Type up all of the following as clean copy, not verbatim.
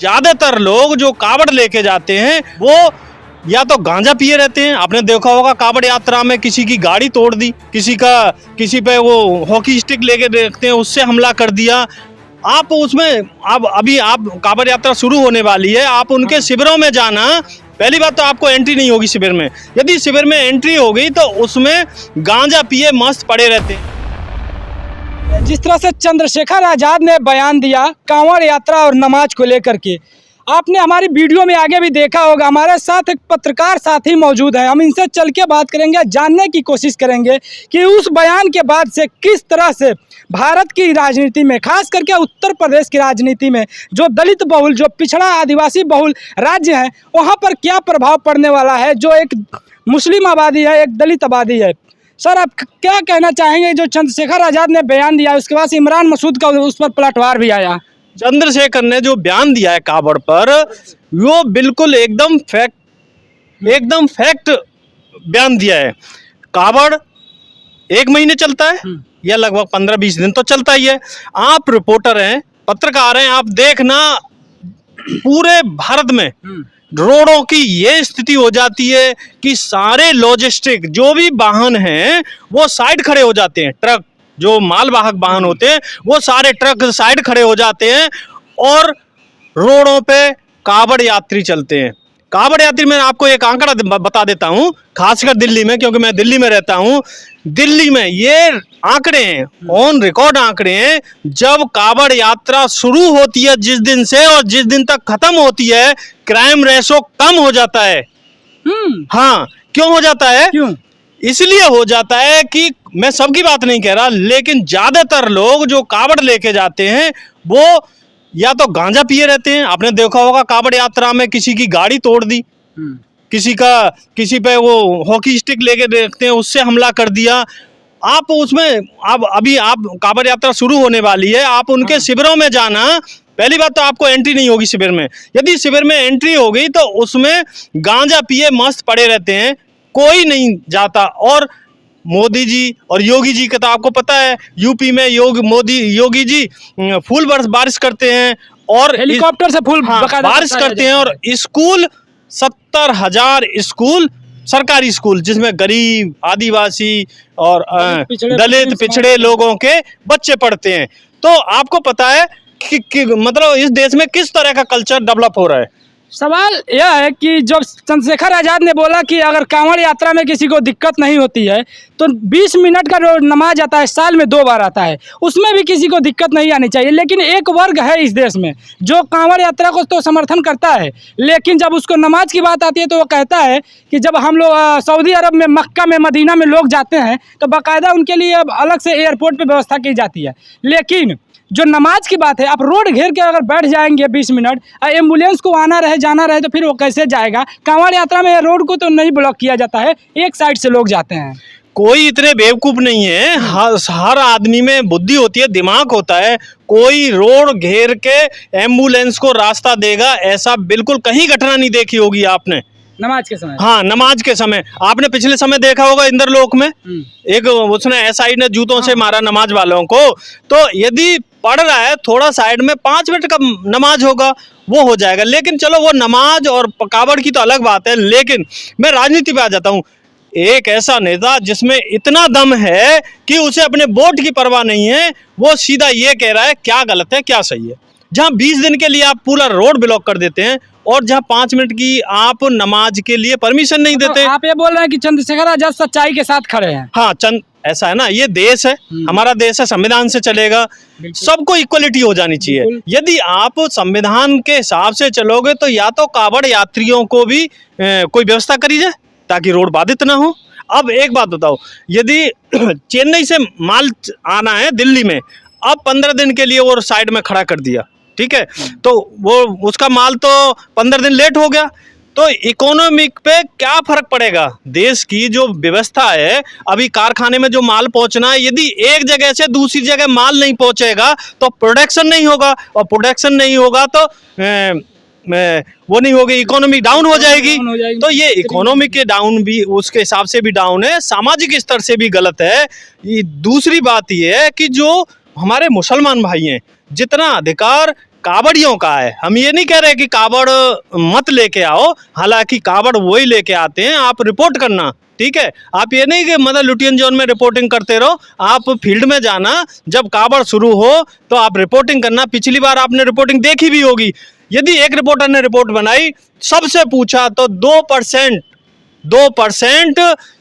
ज्यादातर लोग जो कावड़ लेके जाते हैं वो या तो गांजा पिए रहते हैं। आपने देखा होगा कावड़ यात्रा में किसी की गाड़ी तोड़ दी, किसी पे वो हॉकी स्टिक लेके देखते हैं उससे हमला कर दिया। आप उसमें अभी आप कावड़ यात्रा शुरू होने वाली है, आप उनके शिविरों में जाना, पहली बात तो आपको एंट्री नहीं होगी शिविर में। यदि शिविर में एंट्री हो गई तो उसमें गांजा पिए मस्त पड़े रहते हैं। जिस तरह से चंद्रशेखर आज़ाद ने बयान दिया कांवड़ यात्रा और नमाज को लेकर के, आपने हमारी वीडियो में आगे भी देखा होगा। हमारे साथ एक पत्रकार साथी मौजूद हैं, हम इनसे चल के बात करेंगे, जानने की कोशिश करेंगे कि उस बयान के बाद से किस तरह से भारत की राजनीति में, खास करके उत्तर प्रदेश की राजनीति में, जो दलित बहुल, जो पिछड़ा आदिवासी बहुल राज्य है, वहाँ पर क्या प्रभाव पड़ने वाला है। जो एक मुस्लिम आबादी है, एक दलित आबादी है। सर, आप क्या कहना चाहेंगे जो चंद्रशेखर आज़ाद ने बयान दिया, उसके बाद इमरान मसूद का उस पर पलटवार भी आया। चंद्रशेखर ने जो बयान दिया है कावड़ पर, वो बिल्कुल एकदम फैक्ट बयान दिया है। कावड़ 1 महीने चलता है या लगभग 15-20 दिन तो चलता ही है। आप रिपोर्टर हैं, पत्रकार हैं, आप देखना पूरे भारत में रोडों की ये स्थिति हो जाती है कि सारे लॉजिस्टिक जो भी वाहन हैं वो साइड खड़े हो जाते हैं। ट्रक, जो मालवाहक वाहन होते हैं, वो सारे ट्रक साइड खड़े हो जाते हैं और रोडों पे कावड़ यात्री चलते हैं। कावड़ यात्री, मैं आपको एक आंकड़ा बता देता हूं, खासकर दिल्ली में, क्योंकि मैं दिल्ली में रहता हूं। दिल्ली में ये आंकड़े हैं, ऑन रिकॉर्ड आंकड़े हैं, जब कावड़ यात्रा शुरू होती है जिस दिन से और जिस दिन तक खत्म होती है, क्राइम रेशो कम हो जाता है। हाँ, क्यों हो जाता है? क्यों? इसलिए हो जाता है कि मैं सबकी बात नहीं कह रहा, लेकिन ज्यादातर लोग जो कावड़ लेके जाते हैं वो या तो गांजा पिए रहते हैं। आपने देखा होगा कावड़ यात्रा में किसी की गाड़ी तोड़ दी, किसी पे वो हॉकी स्टिक लेके देखते हैं उससे हमला कर दिया। आप उसमें अभी आप कावड़ यात्रा शुरू होने वाली है, आप उनके शिविरों में जाना, पहली बात तो आपको एंट्री नहीं होगी शिविर में। यदि शिविर में एंट्री हो गई तो उसमें गांजा पिए मस्त पड़े रहते हैं, कोई नहीं जाता। और मोदी जी और योगी जी का तो आपको पता है, यूपी में योगी जी फूल बारिश करते हैं और हेलीकॉप्टर से फूल बारिश करते हैं। और स्कूल 70,000 स्कूल, सरकारी स्कूल, जिसमें गरीब, आदिवासी और दलित पिछड़े लोगों के बच्चे पढ़ते हैं। तो आपको पता है कि मतलब इस देश में किस तरह का कल्चर डेवलप हो रहा है। सवाल यह है कि जब चंद्रशेखर आज़ाद ने बोला कि अगर कांवड़ यात्रा में किसी को दिक्कत नहीं होती है तो 20 मिनट का जो नमाज आता है, साल में 2 बार आता है, उसमें भी किसी को दिक्कत नहीं आनी चाहिए। लेकिन एक वर्ग है इस देश में जो कांवड़ यात्रा को तो समर्थन करता है, लेकिन जब उसको नमाज की बात आती है तो वो कहता है कि जब हम लोग सऊदी अरब में, मक्का में, मदीना में लोग जाते हैं तो बाकायदा उनके लिए अलग से एयरपोर्ट पर व्यवस्था की जाती है। लेकिन जो नमाज की बात है, आप रोड घेर के अगर बैठ जाएंगे 20 मिनट, एम्बुलेंस को आना रहे जाना रहे तो फिर वो कैसे जाएगा। कांवड़ यात्रा में रोड को तो नहीं ब्लॉक किया जाता है, एक साइड से लोग जाते हैं। कोई इतने बेवकूफ नहीं है, हर आदमी में बुद्धि होती है, दिमाग होता है। कोई रोड घेर के एम्बुलेंस को रास्ता देगा, ऐसा बिल्कुल कहीं घटना नहीं देखी होगी आपने नमाज के समय। हाँ, नमाज के समय आपने पिछले समय देखा होगा इंद्रलोक में एक उसने एसआई ने जूतों से मारा नमाज वालों को। तो यदि पढ़ रहा है थोड़ा साइड में 5 मिनट का नमाज होगा, वो हो जाएगा। लेकिन चलो, वो नमाज और कावड़ की तो अलग बात है। लेकिन मैं राजनीति पे आ जाता हूँ। एक ऐसा नेता जिसमें इतना दम है कि उसे अपने वोट की परवाह नहीं है, वो सीधा ये कह रहा है क्या गलत है क्या सही है। जहाँ 20 दिन के लिए आप पूरा रोड ब्लॉक कर देते हैं और जहाँ 5 मिनट की आप नमाज के लिए परमिशन नहीं देते। आप ये बोल रहे हैं कि चंद्रशेखर आज़ाद सच्चाई के साथ खड़े हैं। हाँ, ऐसा है ना, ये देश है, हमारा देश है, संविधान से चलेगा, सबको इक्वलिटी हो जानी चाहिए। यदि आप संविधान के हिसाब से चलोगे तो या तो कावड़ यात्रियों को भी कोई व्यवस्था करी जाए ताकि रोड बाधित ना हो। अब एक बात बताओ, यदि चेन्नई से माल आना है दिल्ली में, अब 15 दिन के लिए वो साइड में खड़ा कर दिया, ठीक है, तो वो उसका माल तो 15 दिन लेट हो गया, तो इकोनॉमिक पे क्या फर्क पड़ेगा। देश की जो व्यवस्था है, अभी कारखाने में जो माल पहुंचना है, यदि एक जगह से दूसरी जगह माल नहीं पहुंचेगा तो प्रोडक्शन नहीं होगा, और प्रोडक्शन नहीं होगा तो वो नहीं होगी, इकोनॉमी डाउन हो जाएगी। तो ये इकोनॉमी के डाउन भी उसके हिसाब से भी डाउन है, सामाजिक स्तर से भी गलत है। दूसरी बात ये है कि जो हमारे मुसलमान भाई हैं, जितना अधिकार कावड़ियों का है। हम ये नहीं कह रहे कि कावड़ मत लेके आओ, हालांकि कावड़ वही लेके आते हैं, आप रिपोर्ट करना, ठीक है। आप ये नहीं कि मतलब लुटियन जोन में रिपोर्टिंग करते रहो, आप फील्ड में जाना, जब कावड़ शुरू हो तो आप रिपोर्टिंग करना। पिछली बार आपने रिपोर्टिंग देखी भी होगी, यदि एक रिपोर्टर ने रिपोर्ट बनाई, सबसे पूछा तो 2%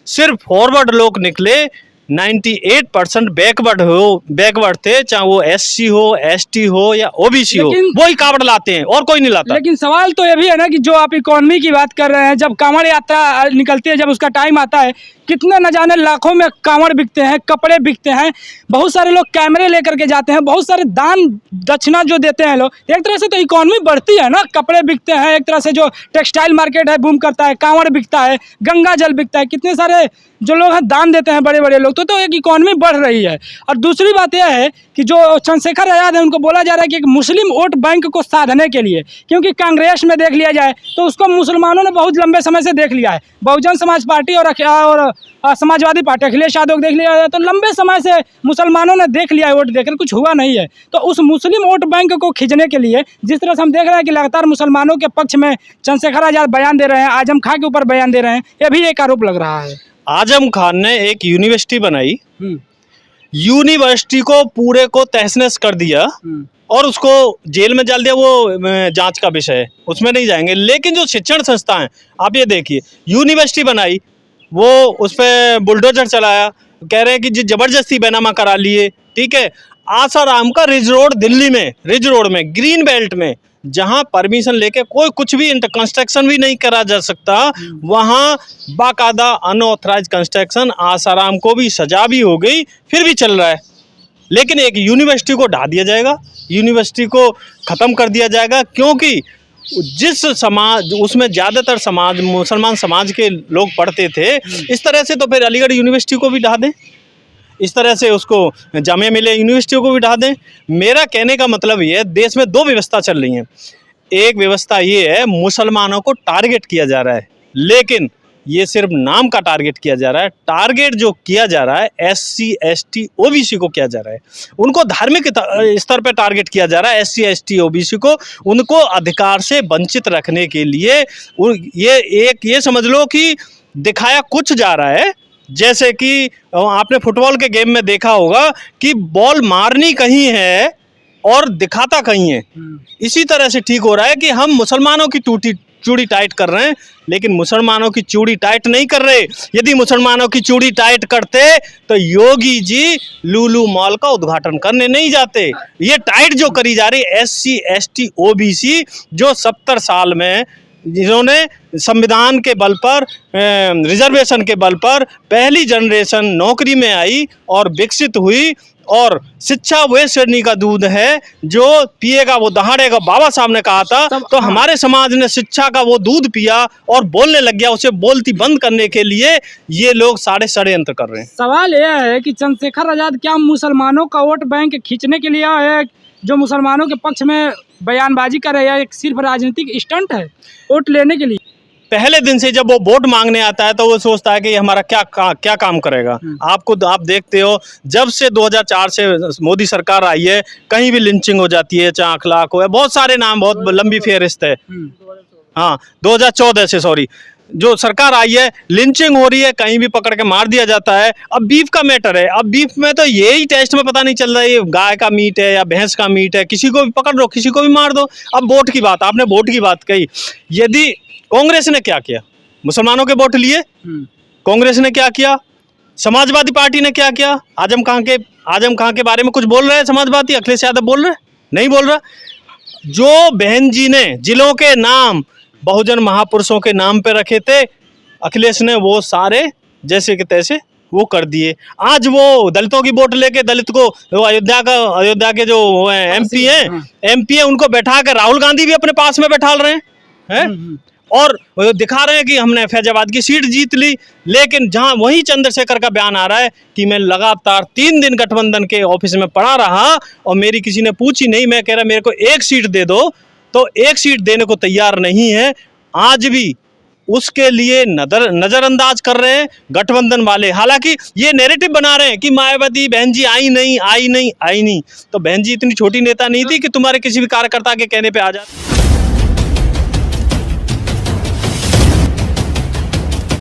सिर्फ फॉरवर्ड लोग निकले, 98% बैकवर्ड थे, चाहे वो SC हो, ST हो या OBC हो, वही कावड़ लाते हैं और कोई नहीं लाता। लेकिन सवाल तो ये भी है ना कि जो आप इकोनॉमी की बात कर रहे हैं, जब कांवड़ यात्रा निकलती है, जब उसका टाइम आता है, कितने न जाने लाखों में कांवड़ बिकते हैं, कपड़े बिकते हैं, बहुत सारे लोग कैमरे लेकर के जाते हैं, बहुत सारे दान दक्षिणा जो देते हैं लोग, एक तरह से तो इकोनॉमी बढ़ती है ना। कपड़े बिकते हैं, एक तरह से जो टेक्सटाइल मार्केट है बूम करता है, कांवड़ बिकता है, गंगा जल बिकता है, कितने सारे जो लोग हैं दान देते हैं बड़े बड़े लोग, तो एक इकोनॉमी बढ़ रही है। और दूसरी बात यह है कि जो चंद्रशेखर आज़ाद है, उनको बोला जा रहा है कि एक मुस्लिम वोट बैंक को साधने के लिए, क्योंकि कांग्रेस में देख लिया जाए तो उसको मुसलमानों ने बहुत लंबे समय से देख लिया है। बहुजन समाज पार्टी और समाजवादी पार्टी अखिलेश यादव को देख लिया जाए तो लंबे समय से मुसलमानों ने देख लिया है, वोट देकर कुछ हुआ नहीं है। तो उस मुस्लिम वोट बैंक को खींचने के लिए जिस तरह से हम देख रहे हैं कि लगातार मुसलमानों के पक्ष में चंद्रशेखर आज़ाद बयान दे रहे हैं, आजम खां के ऊपर बयान दे रहे हैं, यह भी एक आरोप लग रहा है। आजम खान ने एक यूनिवर्सिटी बनाई, यूनिवर्सिटी को पूरे को तहस-नहस कर दिया और उसको जेल में डाल दिया। वो जांच का विषय है, उसमें नहीं जाएंगे। लेकिन जो शिक्षण संस्था हैं, आप ये देखिए, यूनिवर्सिटी बनाई, वो उस पर बुलडोजर चलाया, कह रहे हैं कि जबरदस्ती बैनामा करा लिए, ठीक है। आसाराम का रिज रोड दिल्ली में, रिज रोड में, ग्रीन बेल्ट में, जहां परमिशन लेके कोई कुछ भी कंस्ट्रक्शन भी नहीं करा जा सकता, वहां बाकायदा अनऑथराइज कंस्ट्रक्शन, आसाराम को भी सजा भी हो गई, फिर भी चल रहा है। लेकिन एक यूनिवर्सिटी को ढा दिया जाएगा, यूनिवर्सिटी को ख़त्म कर दिया जाएगा, क्योंकि जिस समाज, उसमें ज़्यादातर समाज मुसलमान समाज के लोग पढ़ते थे, इस तरह से तो फिर अलीगढ़ यूनिवर्सिटी को भी ढा दें, इस तरह से उसको जामिया मिलिया यूनिवर्सिटी को भी ढा दें। मेरा कहने का मतलब ये है, देश में दो व्यवस्था चल रही हैं। एक व्यवस्था ये है, मुसलमानों को टारगेट किया जा रहा है, लेकिन ये सिर्फ नाम का टारगेट किया जा रहा है। टारगेट जो किया जा रहा है SC ST OBC को किया जा रहा है, उनको धार्मिक स्तर पर टारगेट किया जा रहा है। SC ST OBC को, उनको अधिकार से वंचित रखने के लिए ये समझ लो कि दिखाया कुछ जा रहा है। जैसे कि आपने फुटबॉल के गेम में देखा होगा कि बॉल मारनी कहीं है और दिखाता कहीं है। इसी तरह से ठीक हो रहा है कि हम मुसलमानों की चूड़ी टाइट कर रहे हैं, लेकिन मुसलमानों की चूड़ी टाइट नहीं कर रहे। यदि मुसलमानों की चूड़ी टाइट करते तो योगी जी लुलु मॉल का उद्घाटन करने नहीं जाते। ये टाइट जो करी जा रही SC ST OBC, जो 70 साल में जिन्होंने संविधान के बल पर, रिजर्वेशन के बल पर पहली जनरेशन नौकरी में आई और विकसित हुई, और शिक्षा वह श्रेणी का दूध है जो पिएगा वो दहाड़ेगा, बाबा साहब ने कहा था। तो हमारे समाज ने शिक्षा का वो दूध पिया और बोलने लग गया, उसे बोलती बंद करने के लिए ये लोग षड्यंत्र कर रहे हैं। सवाल यह है कि चंद्रशेखर आज़ाद क्या मुसलमानों का वोट बैंक खींचने के लिए है, जो मुसलमानों के पक्ष में बयानबाजी कर रहे हैं, एक सिर्फ राजनीतिक स्टंट है वोट लेने के लिए? पहले दिन से जब वो वोट मांगने आता है तो वो सोचता है कि हमारा क्या काम करेगा। आप देखते हो, जब से 2004 से मोदी सरकार आई है, कहीं भी लिंचिंग हो जाती है, चाहे अखलाक हो, बहुत सारे नाम, बहुत लंबी फेहरिस्त है। हाँ, 2014 से, सॉरी, जो सरकार आई है, लिंचिंग हो रही है, कहीं भी पकड़ के मार दिया जाता है। अब बीफ का मैटर है, अब बीफ में तो यही टेस्ट में पता नहीं चल रहा है ये गाय का मीट है या भैंस का मीट है, किसी को भी पकड़ लो, किसी को भी मार दो। अब वोट की बात, आपने वोट की बात कही, यदि कांग्रेस ने क्या किया, मुसलमानों के वोट लिए, कांग्रेस ने क्या किया, समाजवादी पार्टी ने क्या किया, आजम खां के बारे में कुछ बोल रहे हैं समाजवादी, अखिलेश यादव बोल रहे हैं, नहीं बोल रहा। जो बहन जी ने जिलों के नाम बहुजन महापुरुषों के नाम पे रखे थे, अखिलेश ने वो सारे जैसे के तैसे वो कर दिए। आज वो दलितों की वोट लेके, दलित को, अयोध्या के जो MP हैं, उनको बैठा कर राहुल गांधी भी अपने पास में बैठा रहे हैं और दिखा रहे हैं कि हमने फैजाबाद की सीट जीत ली। लेकिन जहां वही चंद्रशेखर का बयान आ रहा है कि मैं लगातार 3 दिन गठबंधन के ऑफिस में पड़ा रहा और मेरी किसी ने पूछी नहीं, मैं कह रहा मेरे को 1 सीट दे दो, तो 1 सीट देने को तैयार नहीं है। आज भी उसके लिए नजरअंदाज कर रहे हैं गठबंधन वाले। हालांकि ये नैरेटिव बना रहे हैं कि मायावती बहन जी आई नहीं। तो बहन जी इतनी छोटी नेता नहीं थी कि तुम्हारे किसी भी कार्यकर्ता के कहने पे आ जाती।